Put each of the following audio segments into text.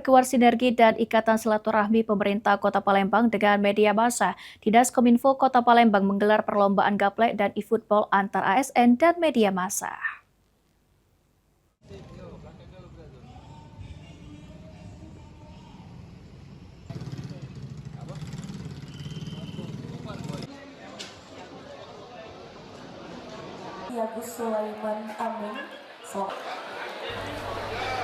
memperkuat sinergi dan ikatan silaturahmi pemerintah Kota Palembang dengan media massa, Dinas Kominfo Kota Palembang menggelar perlombaan gaplek dan e-football antar ASN dan media massa.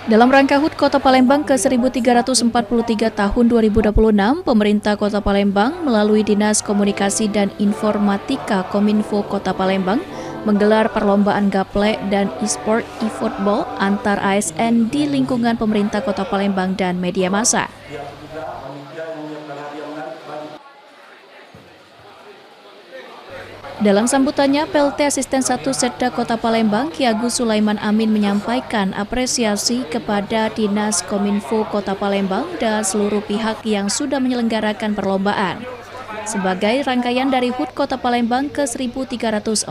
Dalam rangka HUT Kota Palembang ke-1343 tahun 2026, pemerintah Kota Palembang melalui Dinas Komunikasi dan Informatika Kominfo Kota Palembang menggelar perlombaan gaplek dan e-sport e-football antar ASN di lingkungan pemerintah Kota Palembang dan media massa. Dalam sambutannya, PLT Asisten 1 Setda Kota Palembang, Ki Agus Sulaiman Amin menyampaikan apresiasi kepada Dinas Kominfo Kota Palembang dan seluruh pihak yang sudah menyelenggarakan perlombaan. Sebagai rangkaian dari HUT Kota Palembang ke-1343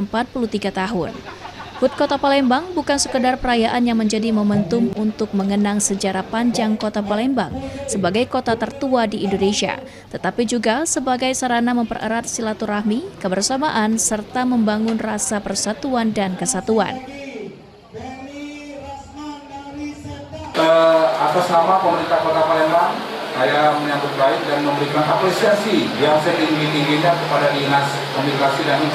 tahun. HUT Kota Palembang bukan sekedar perayaan yang menjadi momentum untuk mengenang sejarah panjang Kota Palembang sebagai kota tertua di Indonesia, tetapi juga sebagai sarana mempererat silaturahmi, kebersamaan, serta membangun rasa persatuan dan kesatuan. Atas nama pemerintah Kota Palembang, saya menyambut baik dan memberikan apresiasi yang setinggi-tingginya kepada Dinas Komunikasi dan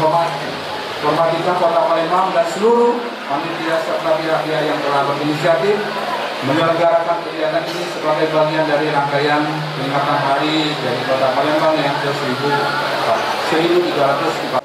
Informatika Kota Palembang dan seluruh panitia serta pihak-pihak yang telah berinisiatif menyelenggarakan kegiatan ini sebagai bagian dari rangkaian peringatan hari dari Kota Palembang yang ke-1304.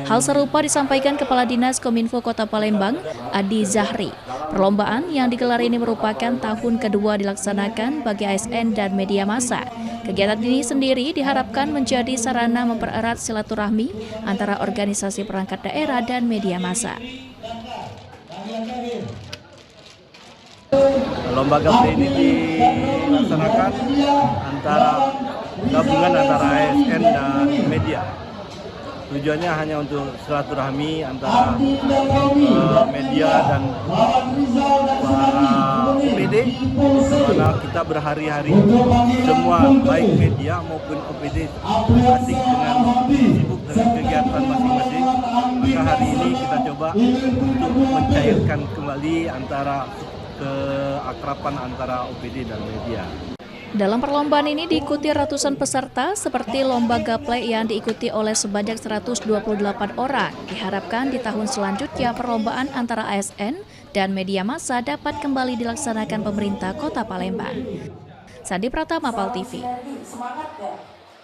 Hal serupa disampaikan Kepala Dinas Kominfo Kota Palembang, Adi Zahri. Perlombaan yang digelar ini merupakan tahun kedua dilaksanakan bagi ASN dan media massa. Kegiatan ini sendiri diharapkan menjadi sarana mempererat silaturahmi antara organisasi perangkat daerah dan media massa. Lomba gaplek ini dilaksanakan gabungan antara ASN dan media. Tujuannya hanya untuk silaturahmi antara media dan para OPD, karena kita berhari-hari semua baik media maupun OPD asik dengan sibuk dengan kegiatan masing-masing. Maka hari ini kita coba untuk mencairkan kembali antara keakraban antara OPD dan media. Dalam perlombaan ini diikuti ratusan peserta seperti lomba gaplek yang diikuti oleh sebanyak 128 orang. Diharapkan di tahun selanjutnya perlombaan antara ASN dan media massa dapat kembali dilaksanakan pemerintah Kota Palembang. Sandi Pratama, PAL TV.